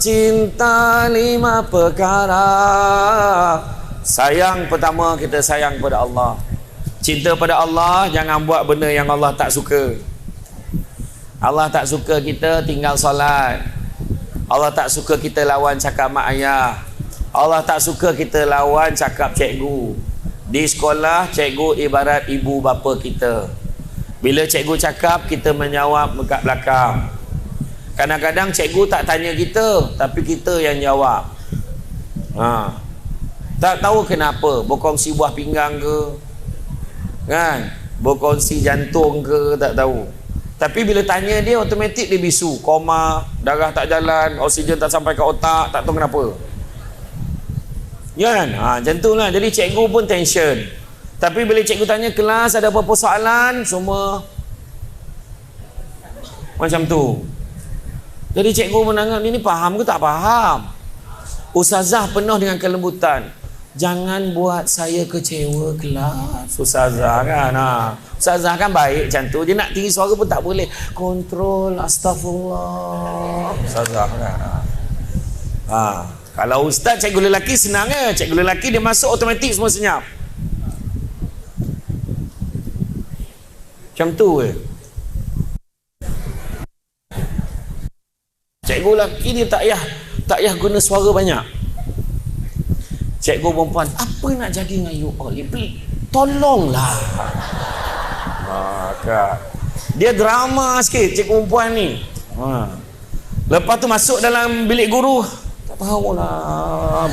cinta 5 perkara. Sayang pertama, kita sayang pada Allah. Cinta pada Allah, jangan buat benda yang Allah tak suka. Allah tak suka kita tinggal solat. Allah tak suka kita lawan cakap mak ayah. Allah tak suka kita lawan cakap cikgu. Di sekolah, cikgu ibarat ibu bapa kita. Bila cikgu cakap, kita menjawab dekat belakang. Kadang-kadang cikgu tak tanya kita, tapi kita yang jawab. Tak tahu kenapa, berkongsi buah pinggang ke, kan, berkongsi jantung ke, tak tahu. Tapi bila tanya dia, automatik dia bisu, koma, darah tak jalan, oksigen tak sampai ke otak, tak tahu kenapa. Kan? Macam tu lah. Jadi cikgu pun tension. Tapi bila cikgu tanya kelas ada apa-apa soalan, semua macam tu. Jadi cikgu menanggap, ini faham ke tak faham? Ustazah penuh dengan kelembutan. Jangan buat saya kecewa kelas. Ustazah kan, Ustazah kan baik macam tu. Dia nak tinggi suara pun tak boleh. Kontrol, astagfirullah. Ustazah kan. Kalau ustaz cikgu lelaki senang ke? Cikgu lelaki dia masuk automatik semua senyap. Macam tu ke? Cikgu lelaki dia tak payah guna suara banyak. Cikgu perempuan, apa nak jadi dengan you all? Tolonglah. Kak. Dia drama sikit cikgu perempuan ni. Lepas tu masuk dalam bilik guru, tak tahulah.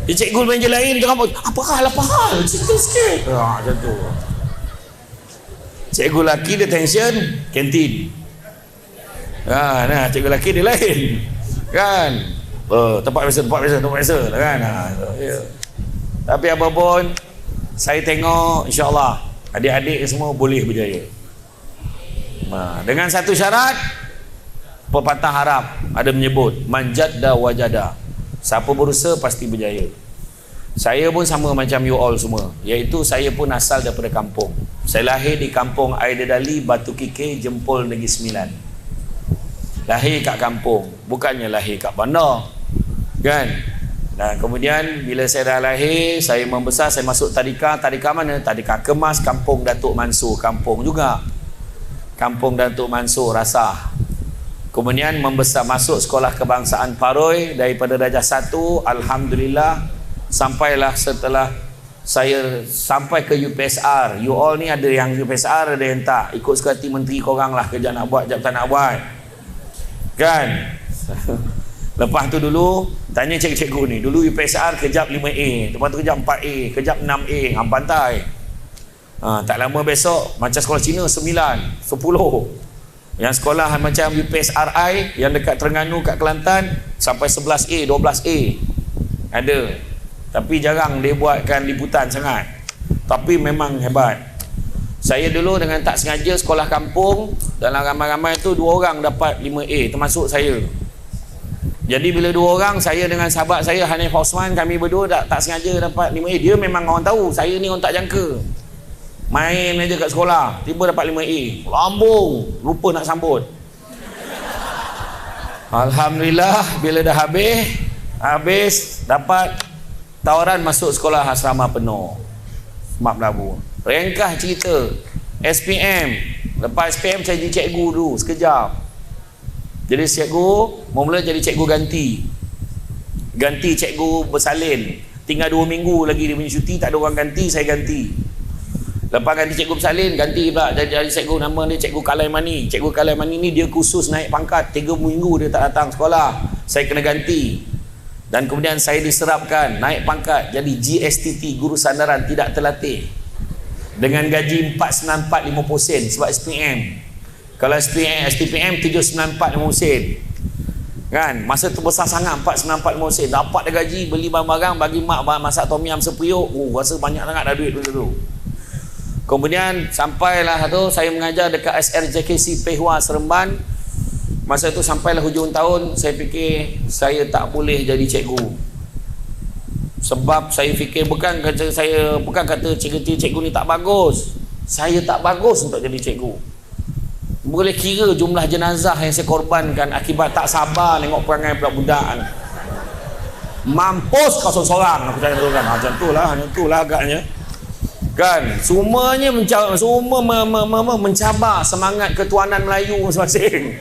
Dia cikgu meja lain, dia rambut, apa hal? Cerita sikit. Macam tu. Cikgu lelaki dia tension, kantin. Cikgu lelaki dia lain. Kan? Tempat biasa kan. Ya. Tapi apa pun, saya tengok insya-Allah adik-adik semua boleh berjaya. Dengan satu syarat, pepatah Arab ada menyebut manjadda wajada. Siapa berusaha pasti berjaya. Saya pun sama macam you all semua, iaitu saya pun asal daripada kampung. Saya lahir di kampung Aidedali, Batu Kikir, Jempol, Negeri Sembilan. Lahir kat kampung, bukannya lahir kat bandar, kan? Dan kemudian bila saya dah lahir, saya membesar, saya masuk tadika. Tadika mana? Tadika Kemas, kampung Datuk Mansur, kampung juga, kampung Datuk Mansur, Rasah. Kemudian membesar masuk sekolah kebangsaan Paroi daripada darjah 1, alhamdulillah, sampailah setelah saya sampai ke UPSR. You all ni ada yang UPSR, ada yang tak. Ikut suka hati menteri korang lah, kerja nak buat, jap tak nak buat, kan? Lepas tu dulu tanya cikgu-cikgu ni, dulu UPSR kejap 5A, lepas tu kejap 4A, kejap 6A, hang pantai. Tak lama besok macam sekolah Cina 9, 10. Yang sekolah macam UPSRI yang dekat Terengganu kat Kelantan sampai 11A, 12A ada. Tapi jarang dia buatkan liputan sangat. Tapi memang hebat. Saya dulu dengan tak sengaja sekolah kampung, dalam ramai-ramai tu 2 orang dapat 5A, termasuk saya. Jadi bila 2 orang, saya dengan sahabat saya Hanif Osman, kami berdua tak sengaja dapat 5A. Dia memang orang tahu, saya ni orang tak jangka. Main aja kat sekolah, tiba dapat 5A. Lambung, lupa nak sambut. Alhamdulillah, bila dah habis dapat tawaran masuk sekolah asrama penuh, Mak Melabu. Ringkas cerita, SPM. Lepas SPM saya jadi cikgu dulu sekejap. Jadi cikgu, mula jadi cikgu ganti cikgu bersalin. Tinggal 2 minggu lagi dia punya cuti, tak ada orang ganti, saya ganti. Lepas ganti cikgu bersalin, ganti pula jadi cikgu, nama dia Cikgu Kalaimani. Cikgu Kalaimani ni dia khusus naik pangkat, 3 minggu dia tak datang sekolah, saya kena ganti. Dan kemudian saya diserapkan naik pangkat jadi GSTT, Guru Sandaran Tidak Terlatih, dengan gaji 494.50 sen sebab SPM. Kalau SPM 794.50 sen, kan? Masa tu besar sangat, 494.50 sen. Dapat dah gaji, beli barang-barang, bagi mak masak tom yum sepuyuk. Rasa banyak sangat dah duit dulu. Kemudian sampailah tu saya mengajar dekat SRJKC Pehua Seremban. Masa tu sampailah hujung tahun, saya fikir saya tak boleh jadi cikgu. Sebab saya fikir bukan kata cikgu ni tak bagus. Saya tak bagus untuk jadi cikgu. Boleh kira jumlah jenazah yang saya korbankan akibat tak sabar tengok perangai budak-budak ni. Mampus kau seorang aku cakap tu kan. Macam tu lah agaknya. Kan? Semuanya mencabar semangat ketuanan Melayu masing-masing.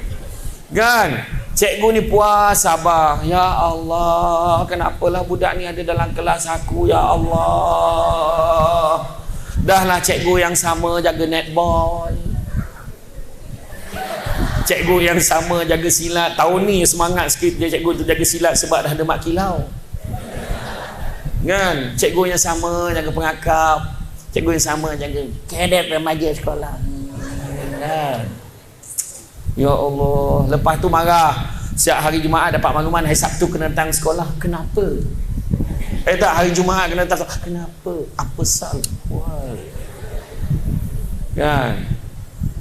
Kan? Cikgu ni puas sabar. Ya Allah, kenapalah budak ni ada dalam kelas aku, ya Allah. Dahlah cikgu yang sama jaga netball, cikgu yang sama jaga silat. Tahun ni semangat sikit je cikgu tu jaga silat sebab dah ada mak kilau. Kan? Cikgu yang sama jaga pengakap, cikgu yang sama jaga kadet remaja sekolah. Kan? Ya Allah, lepas tu marah. Siap hari Jumaat dapat makluman hari Sabtu kena datang sekolah. Kenapa? Tak, hari Jumaat kena datang sekolah. Kenapa? Apa sal? Wah. Kan?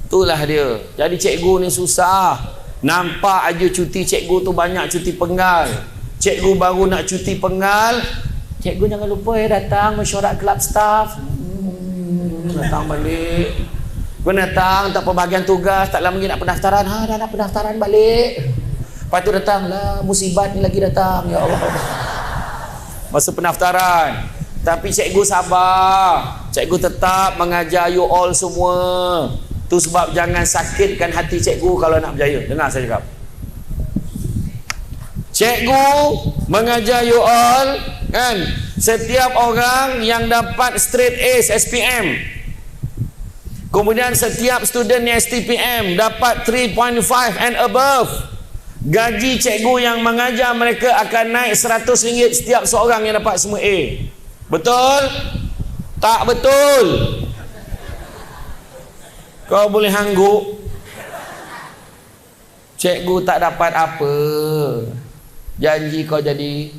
Itulah dia. Jadi cikgu ni susah. Nampak aja cuti cikgu tu banyak cuti penggal. Cikgu baru nak cuti penggal, cikgu jangan lupa datang mesyuarat kelab staff. Datang balik. Kau datang tak pembagian tugas, tak lama lagi nak pendaftaran. Dah nak pendaftaran balik. Lepas tu datang lah, musibat ni lagi datang. Ya Allah. Masa pendaftaran. Tapi cikgu sabar. Cikgu tetap mengajar you all semua. Tu sebab jangan sakitkan hati cikgu kalau nak berjaya. Dengar saya cakap. Cikgu mengajar you all, kan? Setiap orang yang dapat straight A's SPM, kemudian setiap student yang STPM dapat 3.5 and above, gaji cikgu yang mengajar mereka akan naik RM100 setiap seorang yang dapat semua A. Betul? Tak betul? Kau boleh hangguk. Cikgu tak dapat apa. Janji kau jadi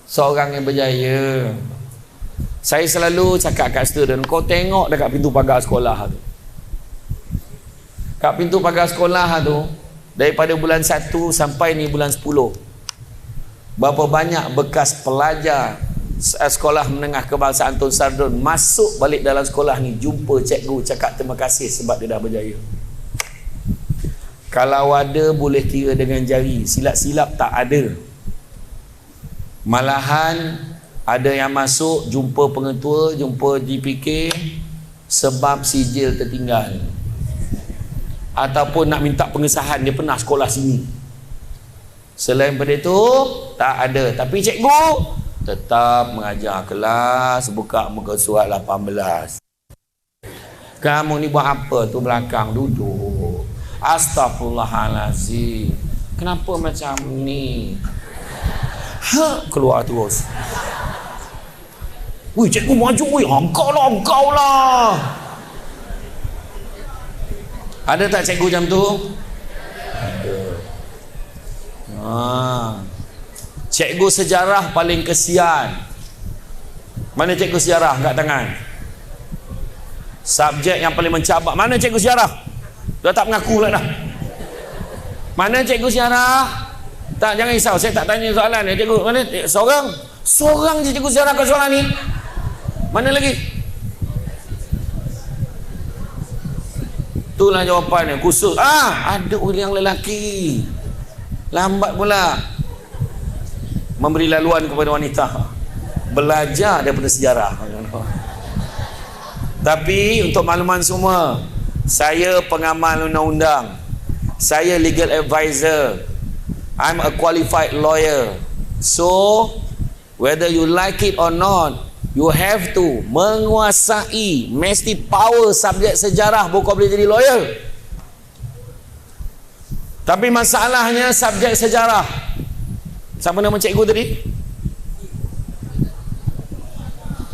seorang yang berjaya. Saya selalu cakap kat student, kau tengok dekat pintu pagar sekolah tu. Kat pintu pagar sekolah tu, daripada bulan 1 sampai ni bulan 10, berapa banyak bekas pelajar sekolah menengah kebangsaan Tun Sardun masuk balik dalam sekolah ni, jumpa cikgu, cakap terima kasih sebab dia dah berjaya. Kalau ada boleh kira dengan jari, silap-silap tak ada. Malahan ada yang masuk jumpa pengetua, jumpa GPK sebab sijil tertinggal, ataupun nak minta pengesahan dia pernah sekolah sini. Selain daripada itu tak ada. Tapi cikgu tetap mengajar kelas, buka muka surat 18. Kamu ni buat apa tu belakang? Duduk. Astaghfirullahalazim. Kenapa macam ni? Keluar terus. Wih, cikgu maju. Wih, engkau lah. Ada tak cikgu jam tu? Ada. Cikgu sejarah paling kesian. Mana cikgu sejarah? Angkat tangan. Subjek yang paling mencabar. Mana cikgu sejarah? Dah tak mengaku lah dah. Mana cikgu sejarah? Tak, jangan risau, saya tak tanya soalan ya cikgu. Mana? Seorang je cikgu sejarah kat sekolah ni. Mana lagi? Itulah jawapannya. Khusus. Ada orang yang lelaki. Lambat pula memberi laluan kepada wanita. Belajar daripada sejarah. Tapi untuk makluman semua, saya pengamal undang-undang. Saya legal advisor. I'm a qualified lawyer. So, whether you like it or not, you have to menguasai, mesti power subjek sejarah baru kau boleh jadi lawyer. Tapi masalahnya subjek sejarah. Siapa nama cikgu tadi?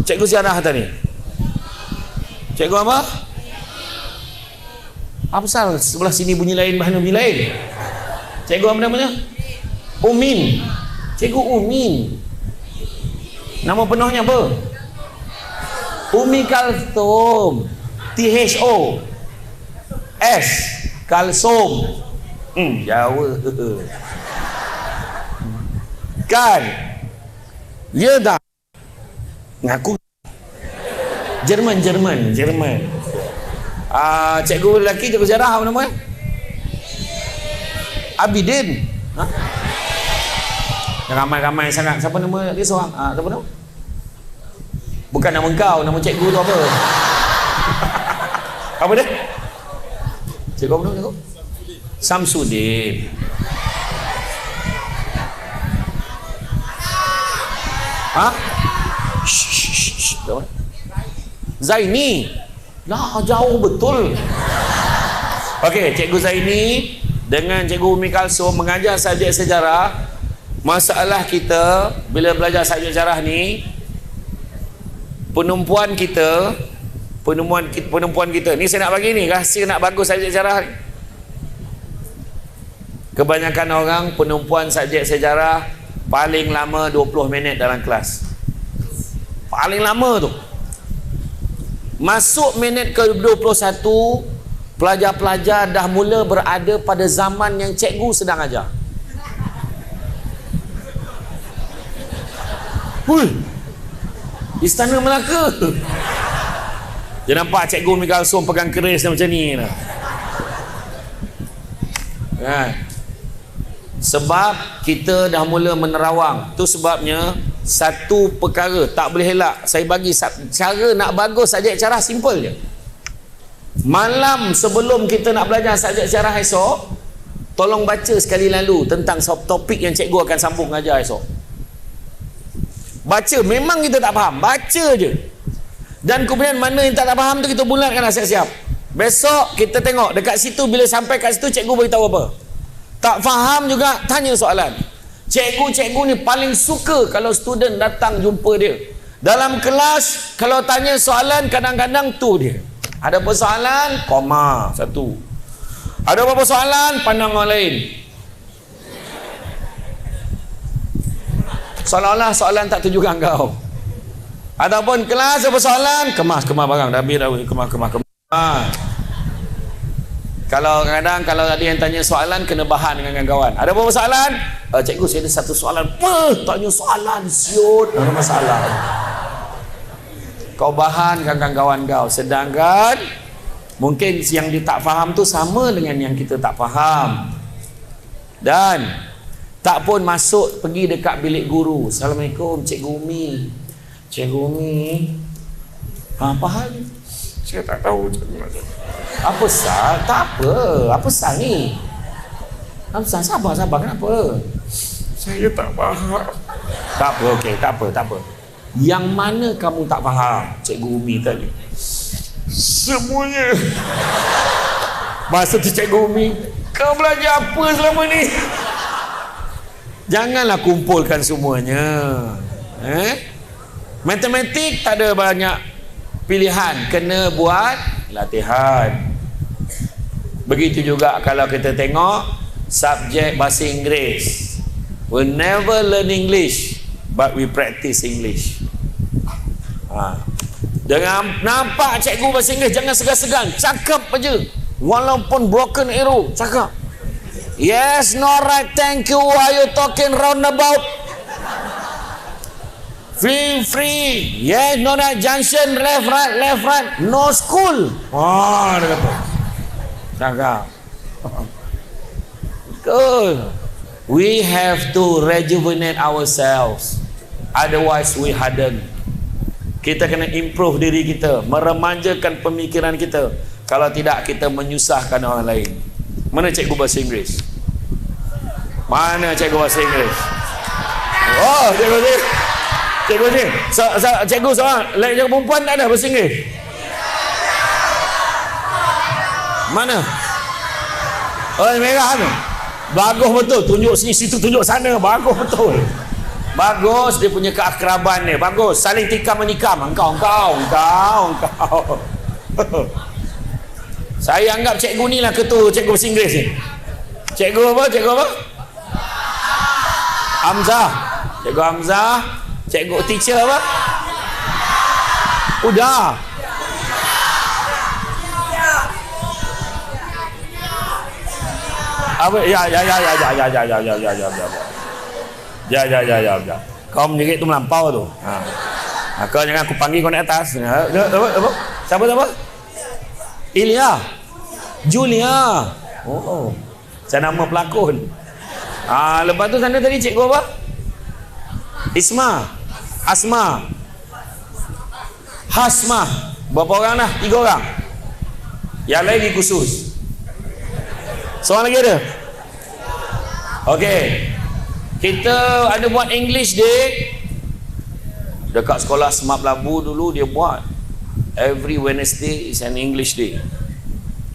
Cikgu sejarah tadi. Cikgu apa? Apa pasal sebelah sini bunyi lain, bahan bunyi lain? Cikgu apa namanya? Umin. Cikgu Umin. Nama penuhnya apa? Umi Kalsum. THO S Kalsum. Jawa. Kan? Ya dah. Ngaku Jerman. Cikgu lelaki, cikgu sejarah apa nama? Abidin. Ha? Ramai-ramai sangat. Siapa nama dia seorang? Siapa nama? Bukan nama kau, nama cikgu tu apa? Apa dia? Cikgu apa nama cikgu? Samsudin. Ha? Zaini. Lah, jauh betul. Okey, Cikgu Zaini dengan Cikgu Umi Kalsum mengajar subjek sejarah. Masalah kita bila belajar subjek sejarah ni, penumpuan kita ni saya nak bagi ni rahsia nak bagus subjek sejarah ni. Kebanyakan orang penumpuan subjek sejarah paling lama 20 minit dalam kelas. Paling lama tu. Masuk minit ke 21, pelajar-pelajar dah mula berada pada zaman yang cikgu sedang ajar. Istana Melaka. Dia nampak Cikgu Umi Kalsum pegang keris macam ni lah. Kan? Sebab kita dah mula menerawang. Tu sebabnya satu perkara tak boleh elak. Saya bagi cara nak bagus subjek sejarah simple je. Malam sebelum kita nak belajar subjek sejarah esok, tolong baca sekali lalu tentang topik yang cikgu akan sambung ajar esok. Baca, memang kita tak faham, baca je. Dan kemudian mana yang tak faham tu kita bulatkanlah siap-siap. Besok kita tengok dekat situ, bila sampai kat situ cikgu beritahu apa. Tak faham juga tanya soalan. Cikgu-cikgu ni paling suka kalau student datang jumpa dia. Dalam kelas kalau tanya soalan kadang-kadang tu dia. Ada persoalan, koma satu. Ada apa-apa soalan, pandang orang lain. Seolah-olah soalan tak tujukan kau. Ataupun kelas ada persoalan, kemas barang. Dah habis dah, kemas. Kalau kadang-kadang kalau ada yang tanya soalan, kena bahan dengan kawan. Ada apa soalan? Cikgu, saya ada satu soalan. Tanya soalan, siut. Ada masalah. Kau bahan dengan kawan kau. Sedangkan mungkin yang dia tak faham tu sama dengan yang kita tak faham. Dan tak pun masuk pergi dekat bilik guru. Assalamualaikum Cikgu Umi. Cikgu Umi, apa hal? Saya tak tahu. Apa sal? Tak apa. Apa sal ni? Apa sal? Sabar. Kenapa? Saya tak faham. Tak apa, okey. Tak apa. Yang mana kamu tak faham? Cikgu Umi tadi. Semuanya. Masa tu Cikgu Umi, kau belajar apa selama ni? Janganlah kumpulkan semuanya. Matematik tak ada banyak pilihan, kena buat latihan. Begitu juga kalau kita tengok subjek bahasa Inggeris. We never learn English, but we practice English. Dengan nampak cikgu bahasa Inggeris, jangan segan-segan, cakap aja. Walaupun broken arrow, cakap. Yes, no, right, thank you. Why you talking roundabout? Feel free. Yes, no, right, junction, left, right. No school. Dia kata. Cakap. Good. We have to rejuvenate ourselves. Otherwise, we harden. Kita kena improve diri kita, meremajakan pemikiran kita. Kalau tidak, kita menyusahkan orang lain. Mana cikgu bahasa Inggeris? Mana cikgu bahasa Inggeris? Oh, cikgu ni. Cikgu seorang, cikgu perempuan tak ada bahasa Inggeris? Mana? Oh, merah tu. Bagus betul. Tunjuk sini, situ, tunjuk sana. Bagus betul. Bagus dia punya keakraban dia. Bagus. Saling tikam menikam. Engkau. Saya anggap cikgu ni lah ketua cikgu bahasa Inggeris ni. Cikgu apa? Hamzah. Cikgu Hamzah. Cikgu teacher apa? Udah. Apa? Ya. Kau menjerit tu melampau tu. Kau jangan aku panggil kau naik atas. Apa? Siapa? Ilya. Julia. Oh. Macam nama pelakon. Lepas tu sana tadi cikgu apa? Isma, Asma, Hasmah. Berapa orang dah? 3 orang. Yang lain di khusus. Seorang lagi ada? Okey. Kita ada buat English Day. Dekat sekolah Smart Labu dulu dia buat. Every Wednesday is an English Day.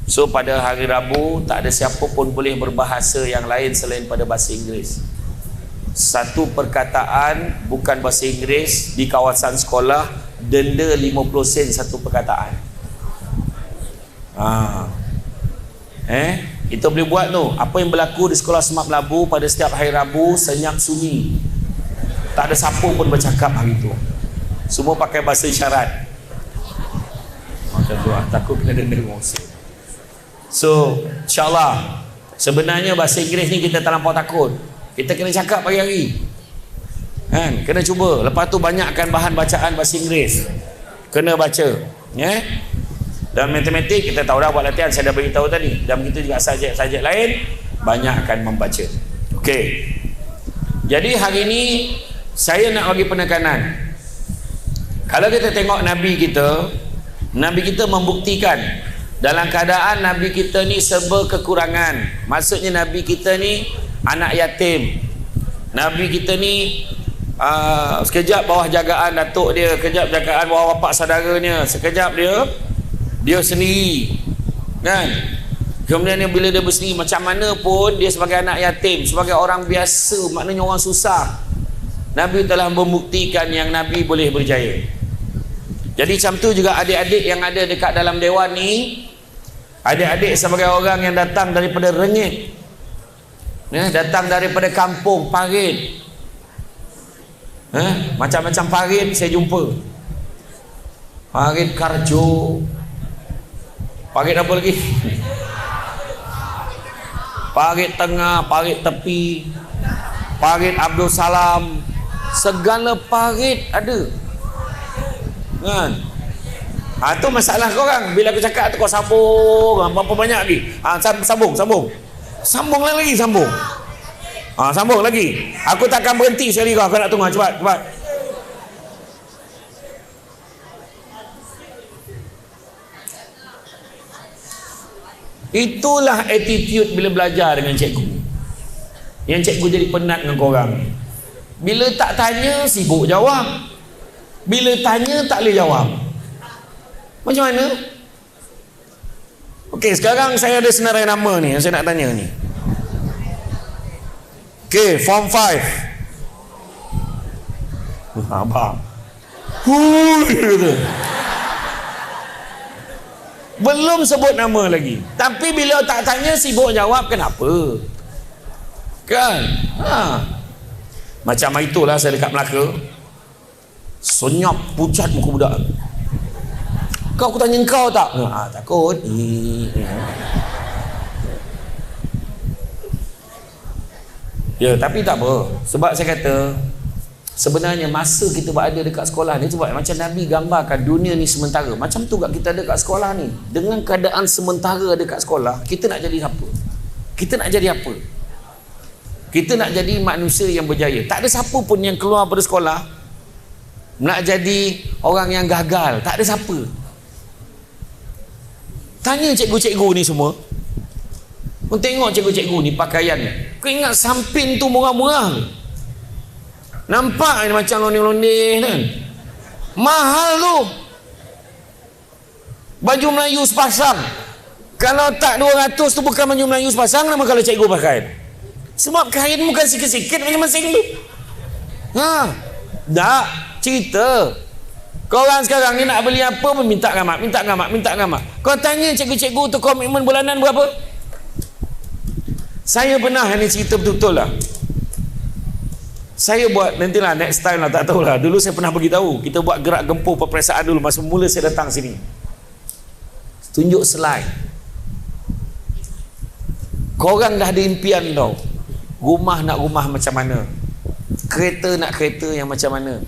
So pada hari Rabu tak ada siapa pun boleh berbahasa yang lain selain pada bahasa Inggeris. Satu perkataan bukan bahasa Inggeris di kawasan sekolah, denda 50 sen satu perkataan. Kita boleh buat tu. Apa yang berlaku di sekolah Smart Labu pada setiap hari Rabu, senyap sunyi. Tak ada siapa pun bercakap hari tu. Semua pakai bahasa isyarat. Macam tu lah, takut kena denda mongsa. So, insyaAllah, sebenarnya bahasa Inggeris ni kita tak lampau takut. Kita kena cakap pagi-hari. Kan? Kena cuba. Lepas tu banyakkan bahan bacaan bahasa Inggeris. Kena baca. Dan matematik kita tahu dah buat latihan, saya dah beritahu tadi. Dan begitu juga subjek-subjek lain, banyakkan membaca. Okey. Jadi hari ini saya nak bagi penekanan. Kalau kita tengok Nabi kita membuktikan dalam keadaan Nabi kita ni serba kekurangan. Maksudnya Nabi kita ni anak yatim. Nabi kita ni sekejap bawah jagaan datuk dia, sekejap jagaan bawah bapak saudaranya, sekejap dia sendiri, kan? Kemudian bila dia bersendiri, macam mana pun dia sebagai anak yatim, sebagai orang biasa, maknanya orang susah, Nabi telah membuktikan yang Nabi boleh berjaya. Jadi macam tu juga adik-adik yang ada dekat dalam dewan ni, adik-adik sebagai orang yang datang daripada Rengit, datang daripada kampung Parit, macam-macam Parit saya jumpa. Parit Karjo, Parit apa lagi? Parit Tengah, Parit Tepi, Parit Abdul Salam, segala parit ada, kan? Tu masalah korang. Bila aku cakap tu kau sambung berapa banyak lagi? Sambung lagi. Sambung lagi. Aku takkan berhenti sekali kau nak tunggu. Cepat. Itulah attitude bila belajar dengan cikgu. Yang cikgu jadi penat dengan korang. Bila tak tanya, sibuk jawab. Bila tanya, tak boleh jawab. Macam mana? Okey, sekarang saya ada senarai nama ni yang saya nak tanya ni. Okey, Form 5. Abang. Belum sebut nama lagi. Tapi bila tak tanya, sibuk jawab, kenapa? Kan? Macam itulah saya dekat Melaka. Senyap pucat muka budak. Kau aku tanya kau tak? Takut. Ya, tapi tak apa. Sebab saya kata, sebenarnya masa kita berada dekat sekolah ni, sebab macam Nabi gambarkan dunia ni sementara. Macam tu kat kita ada kat sekolah ni. Dengan keadaan sementara dekat sekolah, kita nak jadi apa? Kita nak jadi apa? Kita nak jadi manusia yang berjaya. Tak ada siapa pun yang keluar pada sekolah nak jadi orang yang gagal. Tak ada siapa. Tanya cikgu-cikgu ni semua. Kau tengok cikgu-cikgu ni pakaian. Kau ingat samping tu murah-murah. Nampak ni macam londeh-londeh kan. Mahal tu. Baju Melayu sepasang. Kalau tak 200 tu bukan baju Melayu sepasang, nama kalau cikgu pakai. Sebab kain bukan sikit-sikit masing-masing tu. Tak cerita. Korang sekarang ni nak beli apa pun minta gamak. Kau tanya cikgu-cikgu tu komitmen bulanan berapa? Saya pernah ni cerita betul-betul lah. Saya buat, nantilah next time lah, tak tahulah. Dulu saya pernah beritahu, kita buat gerak gempur peperiksaan dulu masa mula saya datang sini. Tunjuk slide. Korang dah ada impian tau. Rumah nak rumah macam mana, kereta nak kereta yang macam mana.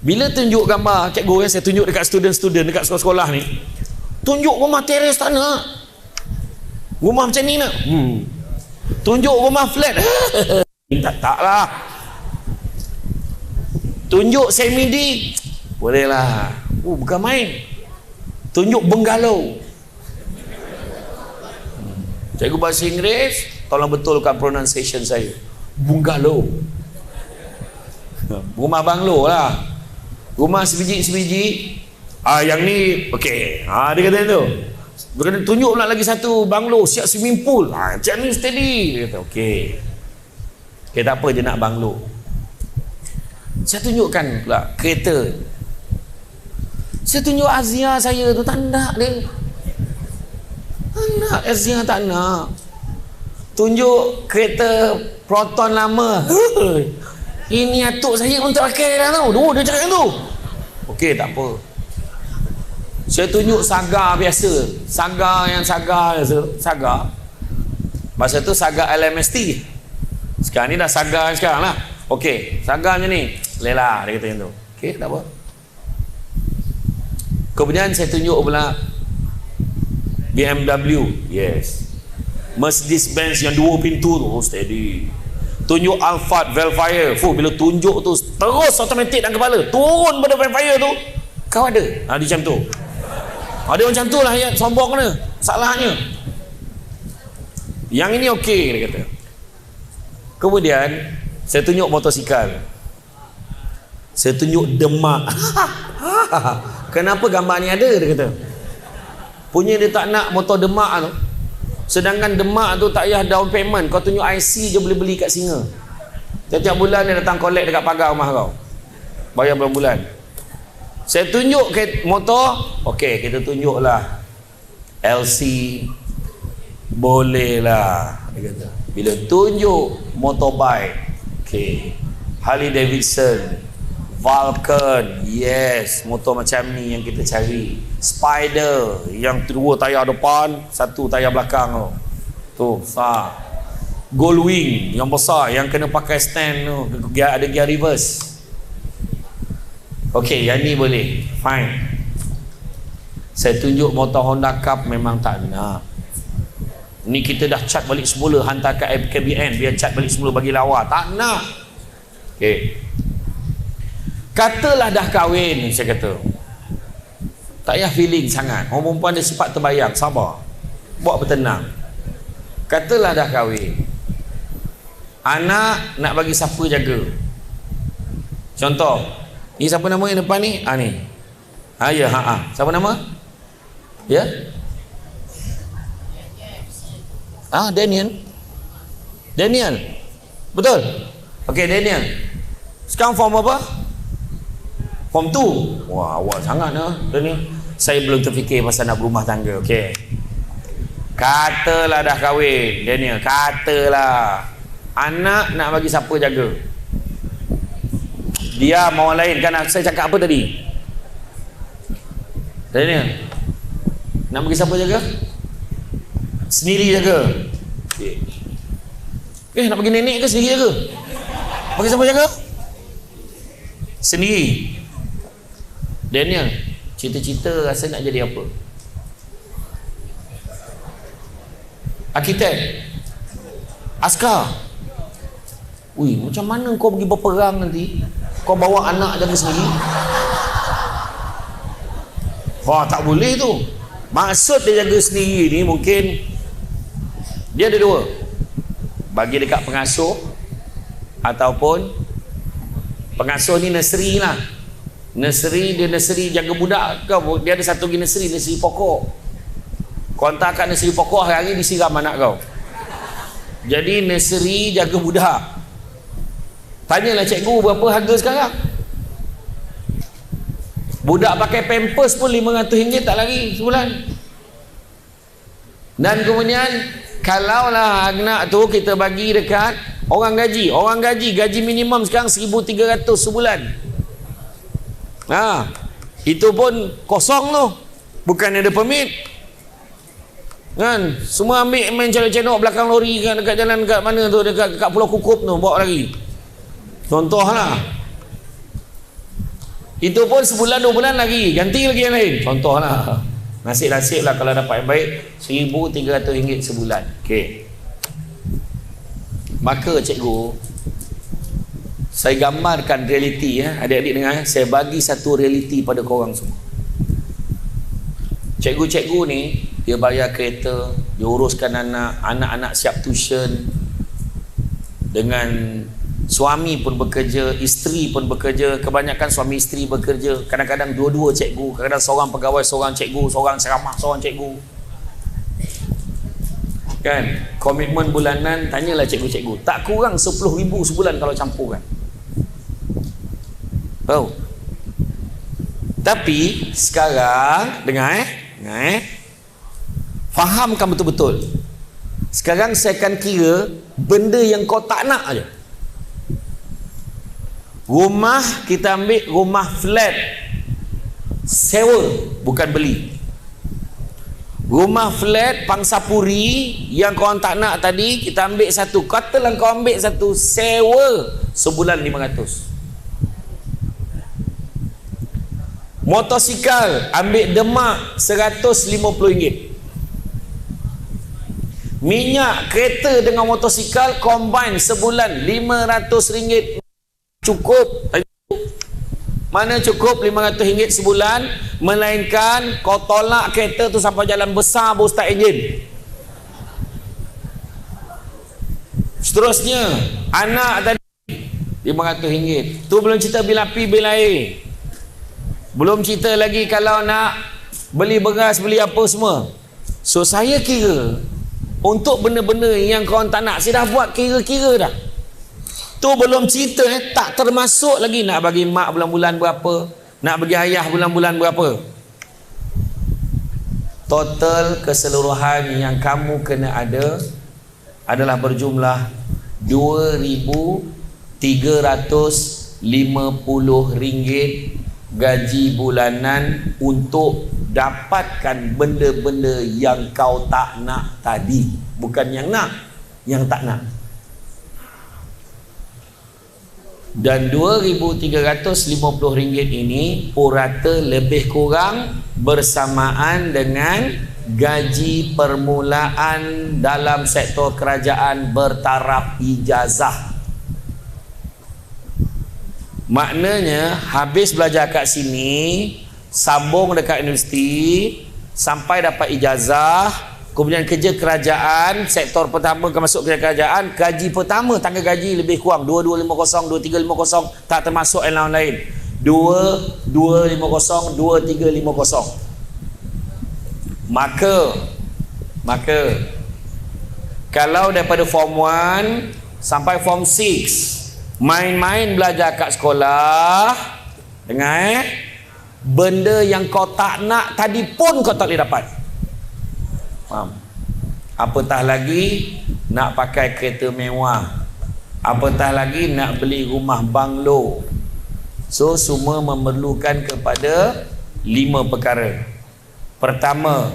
Bila tunjuk gambar cikgu yang saya tunjuk dekat student-student dekat sekolah-sekolah ni, tunjuk rumah teres tak nak. Rumah macam ni nak? Tunjuk rumah flat. Tak lah. Tunjuk semi-D. Boleh lah. Bukan main. Tunjuk bungalow. Cikgu bahasa Inggeris, tolong betulkan pronunciation saya. Bungalow. Rumah banglo lah. Rumah sebiji-sebiji. Yang ni okey. Dia kata tu. Dia kata tunjuk pula lagi satu banglo siap swimming pool. Macam ni steady. Dia kata okey. Okey, tak apa je nak banglo. Saya tunjukkan pula kereta. Saya tunjuk Azia saya tu, tak nak dia. Tak nak Azia, tak nak. Tunjuk kereta Proton lama. Ini atuk saya pun tak pakai dah tau. Dia cakap tu. Okey, tak apa. Saya tunjuk Saga biasa. Saga. Masa tu Saga LMST. Sekarang ni dah Saga sekarang lah. Okey, Saga macam ni. Lelah, dia kata macam tu. Okey, tak apa. Kemudian saya tunjuk pula BMW. Yes. Mercedes-Benz yang 2 pintu tu. Steady. Tunjuk Alphard Velfire. Bila tunjuk tu terus automatik dalam kepala. Turun pada Velfire tu. Kau ada? Dia macam tu. Dia macam tu lah, ayat sombong kena. Salahnya. Yang ini okey, dia kata. Kemudian saya tunjuk motosikal. Saya tunjuk Demak. Kenapa gambar ni ada, dia kata. Punya dia tak nak motor Demak tu. Sedangkan Demak tu tak payah down payment. Kau tunjuk IC je boleh beli kat Singa. Setiap bulan dia datang collect dekat pagar rumah kau. Bayar bulan-bulan. Saya tunjuk ke motor. Okey, kita tunjuklah LC. Boleh lah, dia kata. Bila tunjuk motorbike, okey, Harley Davidson, Vulcan, yes, motor macam ni yang kita cari. Spider, yang 2 tayar depan, 1 tayar belakang tu. Goldwing, yang besar, yang kena pakai stand tu, ada gear reverse. Okey, yang ni boleh, fine. Saya tunjuk motor Honda Cup, memang tak nak. Ni kita dah cat balik semula, hantar ke KBN, biar cat balik semula bagi lawa. Tak nak. Okey. Katalah dah kahwin, saya kata. Tak payah feeling sangat. Orang perempuan dia sifat terbayang, sabar. Buat bertenang. Katalah dah kahwin. Anak nak bagi siapa jaga? Contoh, ni siapa nama yang depan ni? Ni. Ya, siapa nama? Ya? Daniel. Betul? Okey, Daniel. Sekarang form apa? Form 2. Wah, awal sangat lah Daniel. Saya belum terfikir pasal nak berumah tangga. Okey. Katalah dah kahwin, Daniel. Katalah. Anak nak bagi siapa jaga? Dia mau lain kan? Saya cakap apa tadi? Daniel, nak bagi siapa jaga? Sendiri jaga. Nak bagi nenek ke sendiri jaga? Bagi siapa jaga? Sendiri. Daniel, cita-cita rasa nak jadi apa? Arkitek? Askar? Macam mana kau pergi berperang nanti? Kau bawa anak jaga sendiri? Tak boleh tu. Maksud dia jaga sendiri ni mungkin dia ada 2. Bagi dekat pengasuh, ataupun pengasuh ni nursery lah. Nursery, dia nursery jaga budak kau. Dia ada satu lagi nursery pokok. Kau hantar kat nursery pokok, hari-hari disiram anak kau. Jadi nursery jaga budak. Tanyalah cikgu berapa harga sekarang. Budak pakai pampers pun RM500 tak lari sebulan. Dan kemudian kalaulah anak tu kita bagi dekat orang gaji minimum sekarang 1,300 sebulan. Itu pun kosong tu, bukan ada permit kan. Semua ambil main celok-celok belakang lori kan, dekat jalan dekat mana tu, dekat Pulau Kukup tu, bawa lagi. Contohlah. Itu pun sebulan 2 bulan lagi, ganti lagi yang lain. Contohlah. Nasib-nasib lah kalau dapat yang baik, RM1,300 sebulan. Okey. Maka cikgu, saya gambarkan realiti ya, adik-adik dengar, saya bagi satu realiti pada korang semua. Cikgu-cikgu ni dia bayar kereta, dia uruskan anak-anak siap tuition, dengan suami pun bekerja, isteri pun bekerja, kebanyakan suami isteri bekerja, kadang-kadang dua-dua cikgu, kadang-kadang seorang pegawai, seorang cikgu, seorang ceramah, seorang cikgu. Kan, komitmen bulanan, tanyalah cikgu-cikgu, tak kurang 10,000 sebulan kalau campurkan. Tahu? Tapi sekarang dengar fahamkan betul-betul. Sekarang saya akan kira benda yang kau tak nak aja. Rumah kita ambil rumah flat, sewa, bukan beli. Rumah flat pangsapuri yang kau tak nak tadi, kita ambil satu. Katalah kau ambil satu, sewa sebulan 500. Motosikal ambil Demak RM150. Minyak kereta dengan motosikal combine sebulan RM500. Cukup? Mana cukup RM500 sebulan? Melainkan kau tolak kereta tu sampai jalan besar baru start enjin. Seterusnya anak tadi RM500. Tu belum cerita bil api, bil air. Belum cerita lagi kalau nak beli beras, beli apa semua. So saya kira untuk benda-benda yang korang tak nak, saya dah buat kira-kira dah. Tu belum cerita tak termasuk lagi nak bagi mak bulan-bulan berapa, nak bagi ayah bulan-bulan berapa. Total keseluruhan yang kamu kena ada adalah berjumlah RM2,350 gaji bulanan untuk dapatkan benda-benda yang kau tak nak tadi. Bukan yang nak, yang tak nak. Dan RM2,350 ini purata lebih kurang bersamaan dengan gaji permulaan dalam sektor kerajaan bertaraf ijazah. Maknanya habis belajar kat sini, sambung dekat universiti sampai dapat ijazah, kemudian kerja kerajaan, sektor pertama ke masuk kerja kerajaan, gaji pertama tangga gaji lebih kurang 2250, 2350, tak termasuk yang lain. 2250, 2350. Maka kalau daripada form 1 sampai form 6 main-main belajar kat sekolah, dengar benda yang kau tak nak tadi pun kau tak boleh dapat. Faham? Apatah lagi nak pakai kereta mewah, apatah lagi nak beli rumah banglo. So semua memerlukan kepada 5 perkara. Pertama,